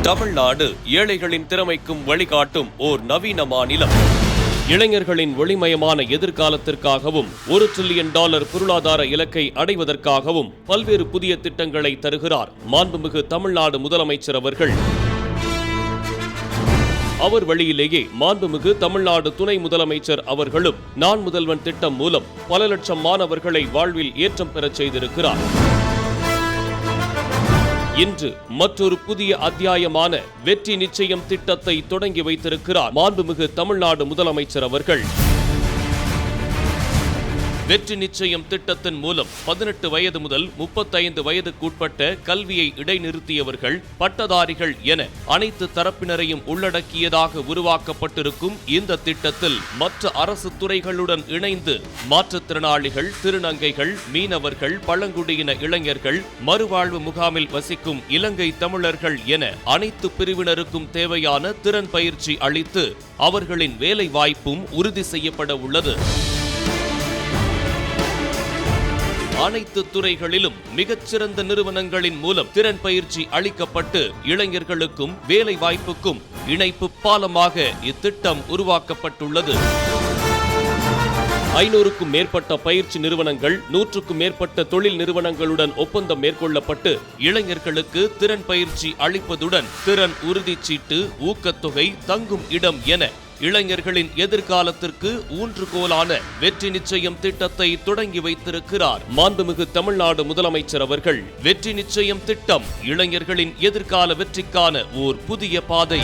தமிழ்நாடு ஏழைகளின் திறமைக்கும் வழிகாட்டும் ஓர் நவீன மாநிலம். இளைஞர்களின் ஒளிமயமான எதிர்காலத்திற்காகவும் $1 டிரில்லியன் பொருளாதார இலக்கை அடைவதற்காகவும் பல்வேறு புதிய திட்டங்களை தருகிறார் மாண்புமிகு தமிழ்நாடு முதலமைச்சர் அவர்கள். அவர் வழியிலேயே மாண்புமிகு தமிழ்நாடு துணை முதலமைச்சர் அவர்களும் நான் முதல்வன் திட்டம் மூலம் பல லட்சம் மாணவர்களை வாழ்வில் ஏற்றம் பெறச் செய்திருக்கிறார். இன்று மற்றொரு புதிய அத்தியாயமான வெற்றி நிச்சயம் திட்டத்தை தொடங்கி வைத்திருக்கிறார் மாண்புமிகு தமிழ்நாடு முதலமைச்சர் அவர்கள். வெற்றி நிச்சயம் திட்டத்தின் மூலம் 18 வயது முதல் 35 வயதுக்குட்பட்ட கல்வியை இடைநிறுத்தியவர்கள், பட்டதாரிகள் என அனைத்து தரப்பினரையும் உள்ளடக்கியதாக உருவாக்கப்பட்டிருக்கும் இந்த திட்டத்தில் மற்ற அரசு துறைகளுடன் இணைந்து மாற்றுத்திறனாளிகள், திருநங்கைகள், மீனவர்கள், பழங்குடியின இளைஞர்கள், மறுவாழ்வு முகாமில் வசிக்கும் இலங்கை தமிழர்கள் என அனைத்து பிரிவினருக்கும் தேவையான திறன் பயிற்சி அளித்து அவர்களின் வேலை வாய்ப்பும் உறுதி செய்யப்பட உள்ளது. அனைத்து துறைகளிலும் மிகச்சிறந்த நிறுவனங்களின் மூலம் திறன் பயிற்சி அளிக்கப்பட்டு இளைஞர்களுக்கும் வேலை வாய்ப்புக்கும் இணைப்பு பாலமாக இத்திட்டம் உருவாக்கப்பட்டுள்ளது. 500க்கும் மேற்பட்ட பயிற்சி நிறுவனங்கள், 100க்கும் மேற்பட்ட தொழில் நிறுவனங்களுடன் ஒப்பந்தம் மேற்கொள்ளப்பட்டு இளைஞர்களுக்கு திறன் பயிற்சி அளிப்பதுடன் திறன் உறுதிச்சீட்டு, ஊக்கத்தொகை, தங்கும் இடம் என இளைஞர்களின் எதிர்காலத்திற்கு ஊன்றுகோலான வெற்றி நிச்சயம் திட்டத்தை தொடங்கி வைத்திருக்கிறார் மாண்புமிகு தமிழ்நாடு முதலமைச்சர் அவர்கள். வெற்றி நிச்சயம் திட்டம் இளைஞர்களின் எதிர்கால வெற்றிக்கான ஓர் புதிய பாதை.